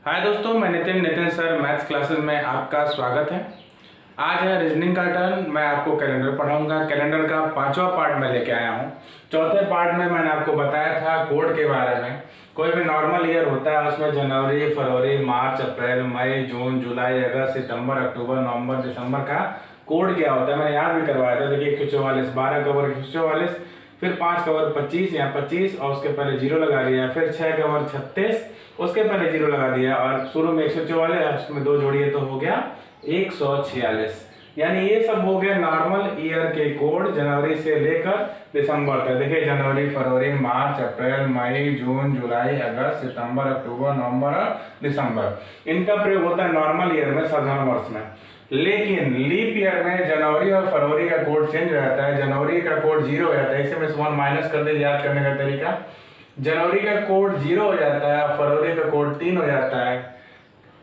हाय दोस्तों, मैं Nitin sir maths classes में आपका स्वागत है। आज है रीजनिंग का टर्न। मैं आपको कैलेंडर पढ़ाऊंगा। कैलेंडर का 5वां पार्ट में लेके आया हूँ। चौथे पार्ट में मैंने आपको बताया था कोड के बारे में। कोई भी नॉर्मल ईयर होता है, उसमें जनवरी, फरवरी, मार्च, अप्रैल, मई, जून, जुलाई, अगस्त, सितंबर, अक्टूबर, नवंबर, दिसंबर का कोड क्या होता है मैंने याद भी करवाया था। देखिए 144, 12 कवर 144, फिर 5 कवर 25, यहाँ 25 और उसके पहले जीरो लगा दिया, फिर 6 कवर 36, उसके पहले जीरो लगा दिया और शुरू में 144, उसमें 2 जोड़िए तो हो गया 146। यानी ये सब हो गया नॉर्मल ईयर के कोड जनवरी से लेकर दिसंबर तक। देखिए जनवरी, फरवरी, मार्च, अप्रैल, मई, जून, जुलाई, अगस्त, सितंबर, अक्टूबर, नवंबर और दिसंबर। इनका प्रयोग होता है नॉर्मल ईयर में, साधारण वर्ष में। लेकिन लीप ईयर में जनवरी और फरवरी का कोड चेंज हो जाता है। जनवरी का कोड 0 हो जाता है। इसे में 1 माइनस कर दे, याद करने का तरीका। जनवरी का कोड 0 हो जाता है और फरवरी का कोड 3 हो जाता है।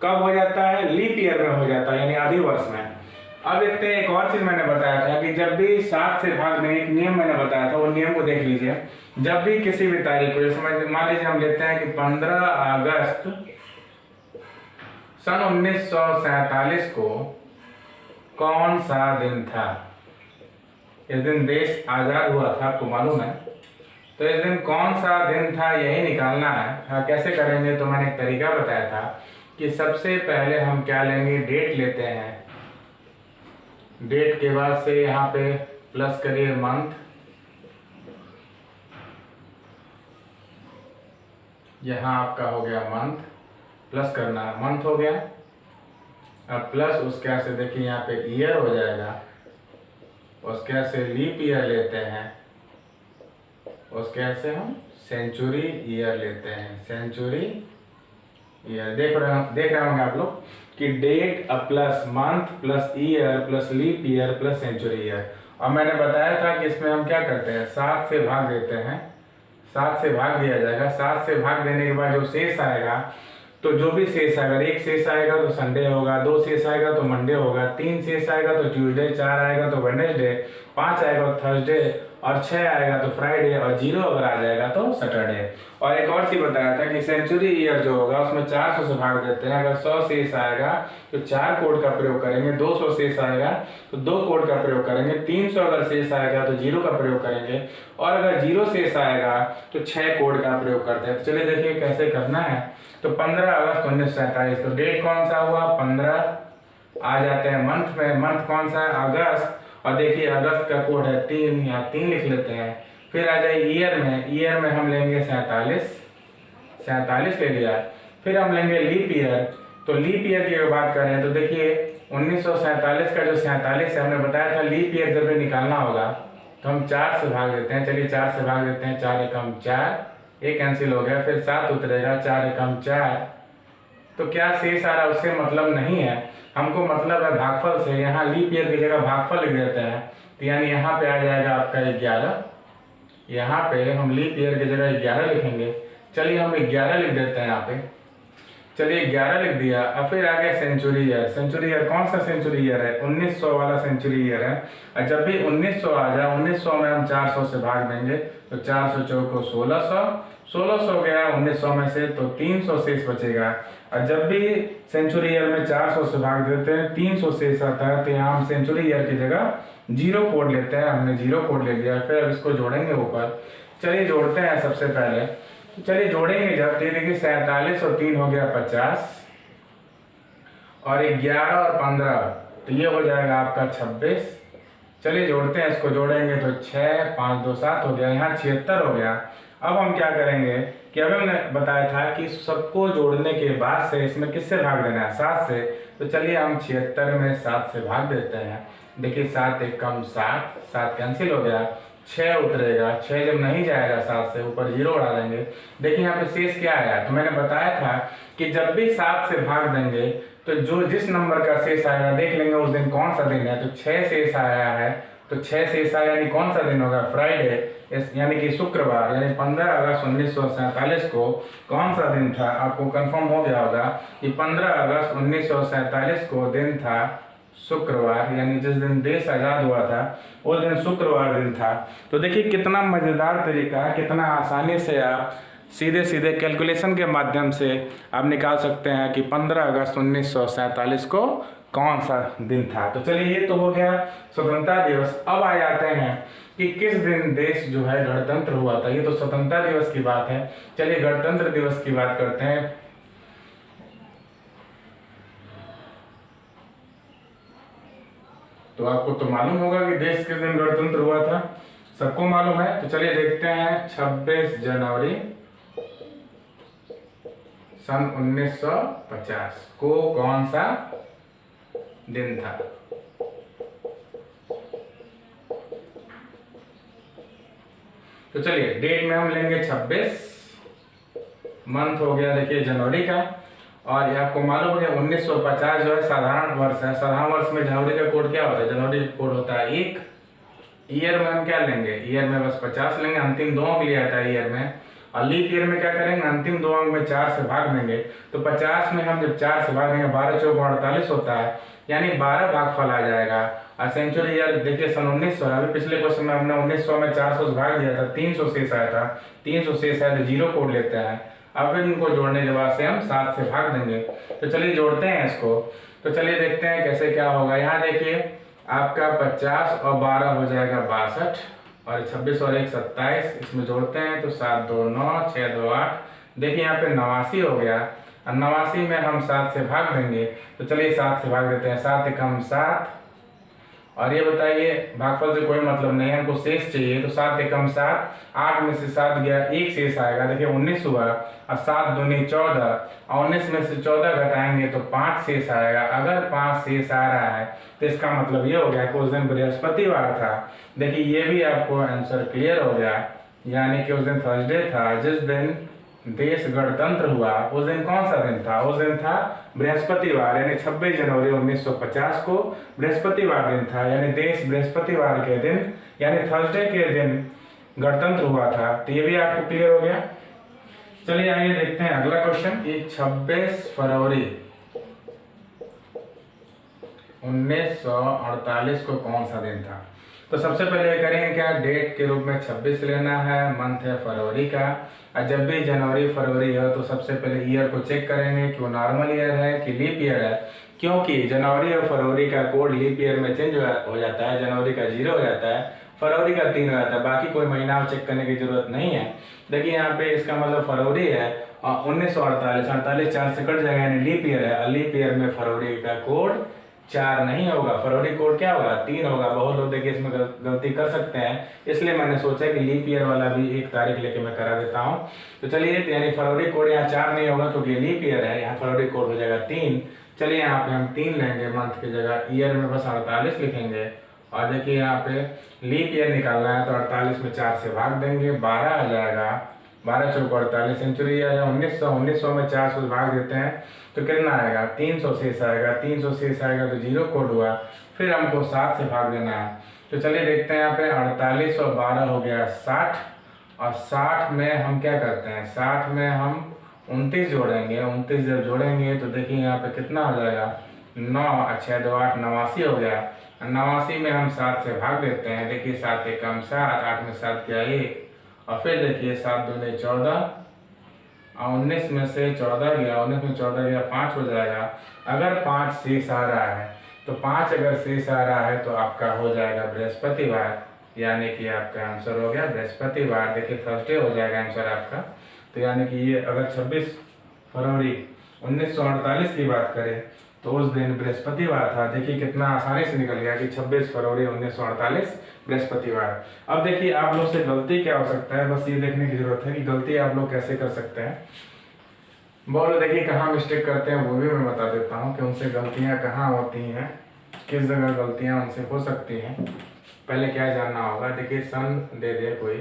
कब हो जाता है? लीप ईयर में हो जाता है, यानी आधी वर्ष में। अब देखते हैं, एक और चीज मैंने बताया था कि जब भी 7 से भाग दें, एक नियम मैंने बताया था, वो नियम को देख लीजिए। जब भी किसी भी तारीख को, जैसे मान लीजिए हम लेते हैं कि 15 अगस्त सन 1947 को कौन सा दिन था? इस दिन देश आजाद हुआ था, आपको मालूम है। तो इस दिन कौन सा दिन था, यही निकालना है। हाँ, कैसे करेंगे? तो मैंने एक तरीका बताया था कि सबसे पहले हम क्या लेंगे, डेट लेते हैं। डेट के बाद से यहाँ पे प्लस करिए मंथ, यहाँ आपका हो गया मंथ, प्लस करना है, मंथ हो गया। अब प्लस उसके से देखिए यहाँ पे ईयर हो जाएगा। उसके से लीप ईयर लेते हैं। उसके से हम सेंचुरी ईयर लेते हैं। सेंचुरी ईयर देख रहे होंगे आप लोग कि date plus month plus year plus leap year plus century year. और मैंने बताया था कि इसमें हम क्या करते हैं, 7 से भाग देते हैं। 7 से भाग दिया जाएगा। 7 से भाग देने के बाद जो शेष आएगा, तो जो भी शेष आएगा, 1 शेष आएगा तो संडे होगा, 2 शेष आएगा तो मंडे होगा, 3 शेष आएगा तो ट्यूसडे, 4 आएगा तो वेडनेसडे, 5 आएगा तो थर्सडे और 6 आएगा तो फ्राइडे और 0 अगर आ जाएगा तो सैटरडे। और एक और चीज बताया था कि सेंचुरी ईयर जो होगा उसमें 400 से भाग देते हैं। अगर 100 शेष आएगा तो 4 कोड का प्रयोग करेंगे, 200 शेष आएगा तो 2 कोड का प्रयोग करेंगे, 300 अगर शेष आएगा तो 0 का प्रयोग करेंगे और अगर 0 शेष आएगा तो 6 कोड का प्रयोग करते हैं। तो चलिए देखिए कैसे करना है। तो 15 अगस्त 1947, तो डेट कौन सा हुआ? 15। आ जाते हैं मंथ में, मंथ कौन सा है? अगस्त। और देखिए अगस्त का कोड है 3, यहाँ 3 लिख लेते हैं। फिर आ जाए ईयर में, ईयर में हम लेंगे 47 ले लिया। फिर हम लेंगे लीप ईयर। तो लीप ईयर की बात करें तो देखिए 1947 का जो 47 है, हमने बताया था लीप ईयर जब भी निकालना होगा तो हम 4 से भाग देते हैं। चलिए 4 से भाग देते हैं। 4 एकम 4, एक कैंसिल हो गया, फिर 7 उतरेगा, 4 एकम 4। तो क्या शेष आ रहा है उससे मतलब नहीं है, हमको मतलब है भागफल से। यहाँ लीप ईयर की जगह भागफल लिख देते हैं। तो यानी यहाँ पे आ जाएगा आपका 11। यहाँ पे हम लीप ईयर की जगह 11 लिखेंगे। चलिए हम 11 लिख देते हैं यहाँ पे। चलिए 11 लिख दिया। अब फिर आ गया सेंचुरी ईयर। सेंचुरी ईयर कौन सा सेंचुरी ईयर है? 1900 वाला सेंचुरी ईयर है। और जब भी 1900 आ जाए, 1900 में हम 400 से भाग देंगे तो 400 चौको 1600, 1600 गया 1900 में से तो 300 शेष बचेगा। और जब भी सेंचुरी ईयर में 400 से भाग देते हैं 300 शेष आता है, तो यहाँ हम सेंचुरी ईयर की जगह 0 कोड लेते हैं। हमने 0 कोड ले लिया। फिर अब इसको जोड़ेंगे ऊपर। चलिए जोड़ते हैं सबसे पहले। चलिए जोड़ेंगे जब, देखिए 47 और 3 हो गया 50 और 11 और 15, तो ये हो जाएगा आपका 26। चलिए जोड़ते हैं, इसको जोड़ेंगे तो 6, 5, 2, 7 हो गया, यहाँ 76 हो गया। अब हम क्या करेंगे कि अभी हमने बताया था कि सबको जोड़ने के बाद से इसमें किससे भाग देना है? 7 से। तो चलिए हम 76 में 7 से भाग देते हैं। देखिए 7 एकम 7, 7 कैंसिल हो गया, 6 उतरेगा, 6 जब नहीं जाएगा 7 से, ऊपर 0 उड़ा देंगे। देखिए यहाँ पे शेष क्या आया? तो मैंने बताया था कि जब भी 7 से भाग देंगे तो जो जिस नंबर का शेष आएगा देख लेंगे उस दिन कौन सा दिन है। तो 6 शेष आया है, तो 6 शेष आया यानी कौन सा दिन होगा? फ्राइडे, यानी कि शुक्रवार। यानी 15 अगस्त 1947 को कौन सा दिन था? आपको कंफर्म हो गया होगा कि 15 अगस्त 1947 को दिन था शुक्रवार, यानी जिस दिन देश आजाद हुआ था उस दिन शुक्रवार दिन था। तो देखिए कितना मजेदार तरीका, कितना आसानी से आप सीधे सीधे कैलकुलेशन के माध्यम से आप निकाल सकते हैं कि 15 अगस्त 1947 को कौन सा दिन था। तो चलिए ये तो हो गया स्वतंत्रता दिवस। अब आ जाते हैं कि किस दिन देश जो है गणतंत्र हुआ था। ये तो स्वतंत्रता दिवस की बात है, चलिए गणतंत्र दिवस की बात करते हैं। तो आपको तो मालूम होगा कि देश किस दिन गणतंत्र हुआ था, सबको मालूम है। तो चलिए देखते हैं 26 जनवरी सन 1950 को कौन सा दिन था। तो चलिए डेट में हम लेंगे 26, मंथ हो गया देखिए जनवरी का, और ये आपको मालूम है 1950 जो है साधारण वर्ष है। साधारण वर्ष में जनवरी का कोड क्या होता है, जनवरी का कोड होता है 1। ईयर में हम क्या लेंगे, ईयर में बस 50 लेंगे, अंतिम 2 अंक लिया था ईयर में। और लीप ईयर में क्या करेंगे, अंतिम 2 अंक में 4 से भाग देंगे। तो 50 में हम जब 4 से भाग देंगे 12 चौक 48 होता है, यानी 12 भागफल आ जाएगा। और सेंचुरी ईयर देखिए सन 1900 है। अभी पिछले क्वेश्चन में हमने 1900 में 400 से भाग दिया था, 300 शेष आया था, 300 शेष आया तो 0 कोड लेते हैं। अब इनको जोड़ने के बाद से हम 7 से भाग देंगे। तो चलिए जोड़ते हैं इसको। तो चलिए देखते हैं कैसे क्या होगा। यहाँ देखिए आपका 50 और 12 हो जाएगा 62, और 26 और 1 27, इसमें जोड़ते हैं तो 7 2 9 6 2 8। देखिए यहाँ पे 89 हो गया, और 89 में हम 7 से भाग देंगे। तो चलिए 7 से भाग देते हैं, 7 एकम 7। और ये बताइए भागफल से कोई मतलब नहीं है, हमको शेष चाहिए। तो 7 एकम 7, 8 में से 7 गया, 1 शेष आएगा। देखिए 19 हुआ, और 7 दूनी 14, और 19 में से 14 घटाएंगे तो 5 शेष आएगा। अगर 5 शेष आ रहा है तो इसका मतलब ये हो गया कि उस दिन बृहस्पतिवार था। देखिए ये भी आपको आंसर क्लियर हो गया, यानी कि उस दिन थर्सडे था। जिस दिन देश गणतंत्र हुआ उस दिन कौन सा दिन था, उस दिन था बृहस्पतिवार, यानी 26 जनवरी 1950 को बृहस्पतिवार दिन था। यानी देश बृहस्पतिवार के दिन यानी थर्सडे के दिन गणतंत्र हुआ था। तो ये भी आपको क्लियर हो गया। चलिए आइए देखते हैं अगला क्वेश्चन। ये 26 फरवरी 1948 को कौन सा दिन था। तो सबसे पहले करेंगे क्या, डेट के रूप में 26 लेना है, मंथ है फरवरी का। और जब भी जनवरी फरवरी है तो सबसे पहले ईयर को चेक करेंगे कि वो नॉर्मल ईयर है कि लीप ईयर है, क्योंकि जनवरी और फरवरी का कोड लीप ईयर में चेंज हो जाता है। जनवरी का 0 हो जाता है, फरवरी का 3 हो जाता है, बाकी कोई महीना चेक करने की जरूरत नहीं है। देखिए यहाँ पे इसका मतलब फरवरी है, और 1948 48 4 से कट जाएगा, यानी लीप ईयर है। और लीप ईयर में फरवरी का कोड 4 नहीं होगा, फरवरी कोड क्या होगा, 3 होगा। बहुत लोग देखिए इसमें गलती कर सकते हैं, इसलिए मैंने सोचा कि लीप ईयर वाला भी एक तारीख लेके मैं करा देता हूँ। तो चलिए यानी फरवरी कोड यहाँ 4 नहीं होगा क्योंकि लीप ईयर है, यहाँ फरवरी कोड हो जाएगा 3। चलिए यहाँ पे हम 3 लेंगे मंथ की जगह, ईयर में बस 48 लिखेंगे। और देखिए यहाँ पे लीप ईयर निकालना है तो 48 में 4 से भाग देंगे, 12 आ जाएगा, 12 चौक 48। सेंचुरी ईयर है 1900 में 4 से भाग देते हैं तो कितना आएगा, 300 शेष आएगा, 300 शेष आएगा तो 0 कोड हुआ। फिर हमको 7 से भाग देना है। तो चलिए देखते हैं यहाँ पे 48 और 12 हो गया 60, और 60 में हम क्या करते हैं, 60 में हम 29 जोड़ेंगे। 29 जब जोड़ेंगे तो देखिए यहाँ पे कितना हो जाएगा, 9 6 2 8 89 हो गया। 89 में हम 7 से भाग देते हैं। देखिए 7 एकम 7, 8 में 7 गया 1, और फिर देखिए 7 दूनी 14, और 19 में से 14 गया, 19 में 14 गया 5 हो जाएगा। अगर 5 शेष आ रहा है तो 5 अगर शेष आ रहा है तो आपका हो जाएगा बृहस्पतिवार, यानी कि आपका आंसर हो गया बृहस्पतिवार। देखिए थर्सडे हो जाएगा आंसर आपका। तो यानी कि ये अगर 26 फरवरी 1948 की बात करें तो उस दिन बृहस्पतिवार था। देखिए कितना आसानी से निकल गया कि 26 फरवरी 1948 बृहस्पतिवार। अब देखिए आप लोग से गलती क्या हो सकता है, बस ये देखने की जरूरत है कि गलती आप लोग कैसे कर सकते हैं। बोलो देखिए कहाँ मिस्टेक करते हैं वो भी मैं बता देता हूँ कि उनसे गलतियाँ कहाँ होती हैं, किस जगह गलतियाँ उनसे हो सकती हैं। पहले क्या जानना होगा, देखिए सन दे दे कोई,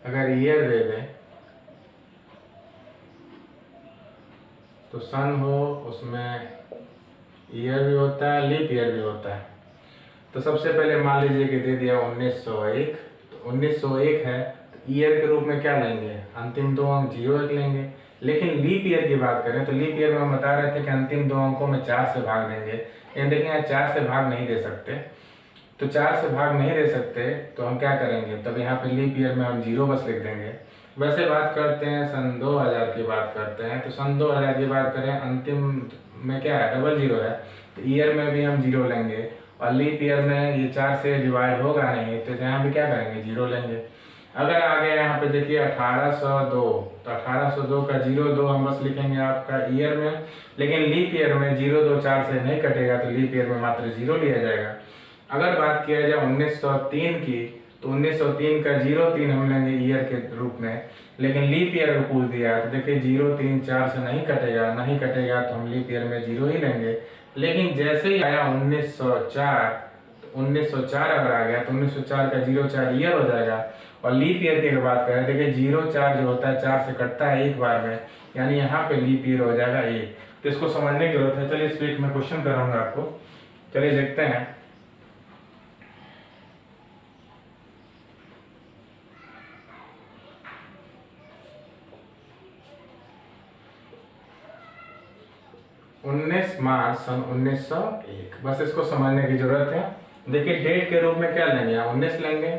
अगर ईयर दे दे तो सन हो, उसमें ईयर भी होता है, लीप ईयर भी होता है। तो सबसे पहले मान लीजिए कि दे दिया 1901, तो 1901 है तो ईयर के रूप में क्या लेंगे, अंतिम 2 अंक 01 लेंगे। लेकिन लीप ईयर की बात करें तो लीप ईयर में हम बता रहे थे कि अंतिम 2 अंकों में 4 से भाग देंगे। लेकिन देखिए यहाँ 4 से भाग नहीं दे सकते, तो 4 से भाग नहीं दे सकते तो हम क्या करेंगे, तब यहाँ पे लीप ईयर में हम 0 बस लिख देंगे। वैसे बात करते हैं सन 2000 की बात करते हैं, तो सन 2000 की बात करें, अंतिम में क्या है, डबल जीरो है, तो ईयर में भी हम जीरो लेंगे, और लीप ईयर में ये 4 से डिवाइड होगा नहीं, तो यहाँ भी क्या करेंगे, जीरो लेंगे। अगर आ गया यहाँ पे देखिए 1802, तो 1802 का 02 हम बस लिखेंगे आपका ईयर में, लेकिन लीप ईयर में 02 4 से नहीं कटेगा, तो लीप ईयर में मात्र जीरो लिया जाएगा। अगर बात किया जाए 1903 की, तो 1903 का 03 हम लेंगे ईयर के रूप में, लेकिन लीप ईयर को पूछ दिया तो देखिए 03 4 से नहीं कटेगा, तो हम लीप ईयर में जीरो ही लेंगे। लेकिन जैसे ही आया 1904, तो 1904 अगर आ गया तो 1904 का 04 ईयर हो जाएगा, और लीप ईयर की अगर बात करें देखिए 04 जो होता है 4 से कटता है एक बार में, यानी यहाँ पे लीप ईयर हो जाएगा 1। तो इसको समझने की जरूरत है। चलिए इस वीक में क्वेश्चन कराऊंगा आपको, चलिए देखते हैं। उन्नीस मार्च सन 1901, बस इसको समझने की जरूरत है। देखिए डेट के रूप में क्या लेंगे, 19 लेंगे,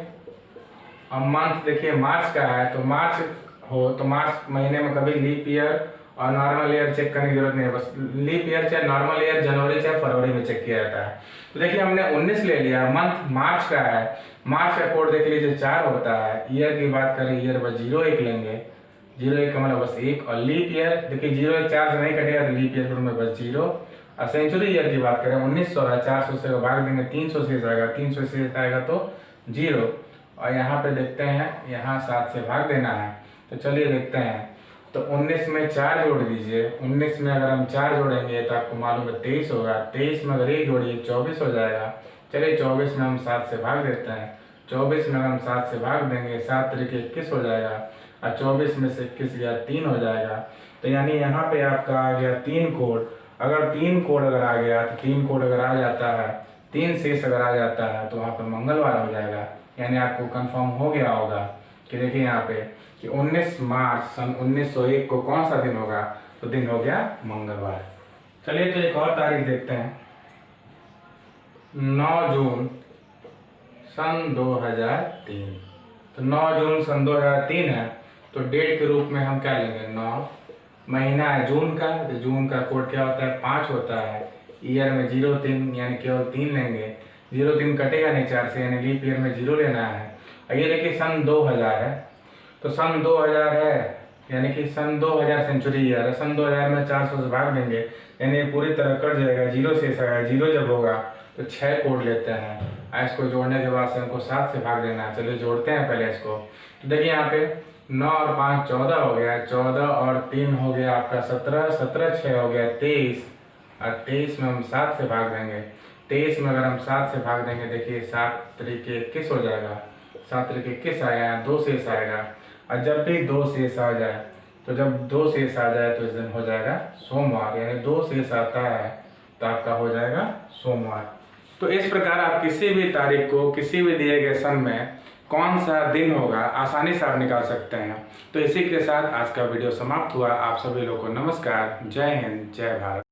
और मंथ देखिए मार्च का है, तो मार्च हो तो मार्च महीने में कभी लीप ईयर और नॉर्मल ईयर चेक करने की जरूरत नहीं है, बस लीप ईयर चाहे नॉर्मल ईयर जनवरी चाहे फरवरी में चेक किया जाता है। तो देखिए हमने 19 ले लिया, मंथ मार्च का है, मार्च का कोड देख लीजिए 4 होता है, ईयर की बात करें ईयर बस 01 लेंगे, 01 का मतलब बस 1, और लीप ईयर देखिए 01 4 से नहीं कटेगा, तो लीप ईयर में बस 0। और सेंचुरी ईयर की बात करें 1900 है, 400 से भाग देंगे 300 से आएगा, 300 से आएगा तो 0, और यहाँ पे देखते हैं यहाँ 7 से भाग देना है। तो चलिए देखते हैं, तो 19 में 4 जोड़ दीजिए, 19 में अगर हम 4 जोड़ेंगे तो आपको मालूम है 23 होगा, 23 में अगर 1 जोड़िए 24 हो जाएगा। चलिए 24 में हम 7 से भाग देते हैं, 24 में अगर हम 7 से भाग देंगे 7 तरीके 21 हो जाएगा, और 24 में से 21 गया 3 हो जाएगा। तो यानी यहाँ पे आपका आ गया 3 कोड। अगर 3 कोड अगर आ गया तो 3 कोड अगर आ जाता है, 3 शेष अगर आ जाता है, तो वहाँ पर मंगलवार हो जाएगा। यानी आपको कंफर्म हो गया होगा कि देखिए यहाँ पे कि 19 मार्च सन 1901 को कौन सा दिन होगा, तो दिन हो गया मंगलवार। चलिए तो एक और तारीख देखते हैं, 9 जून सन 2003। तो 9 जून सन 2003 है, तो डेट के रूप में हम क्या लेंगे, 9, महीना है जून का, तो जून का कोड क्या होता है, 5 होता है, ईयर में 03 यानी केवल 3 लेंगे, 03 कटेगा नहीं 4 से, यानी लीप ईयर में 0 लेना है। और ये देखिए सन 2000 है, तो सन 2000 है यानी कि सन 2000 सेंचुरी ईयर है, सन 2000 में 400 से भाग देंगे यानी पूरी तरह कट जाएगा, 0 से आएगा, 0 जब होगा तो 6 कोड लेते हैं, इसको जोड़ने के बाद से हमको 7 से भाग देना है। चलिए जोड़ते हैं पहले इसको। तो देखिए यहाँ पे 9 और 5 14 हो गया, 14 और 3 हो गया आपका 17, 17 6 हो गया 23, और 23 में हम 7 से भाग देंगे, 23 में अगर हम 7 से भाग देंगे देखिए 7 तरीके 21 हो जाएगा, 7 तरीके 21 आया, 2 शेष आएगा, और जब भी 2 शेष आ जाए, तो जब 2 शेष आ जाए तो इस दिन हो जाएगा सोमवार, यानी 2 शेष आता है तो आपका हो जाएगा सोमवार। तो इस प्रकार आप किसी भी तारीख को किसी भी दिए गए सन में कौन सा दिन होगा आसानी से आप निकाल सकते हैं। तो इसी के साथ आज का वीडियो समाप्त हुआ। आप सभी लोगों को नमस्कार, जय हिंद, जय भारत।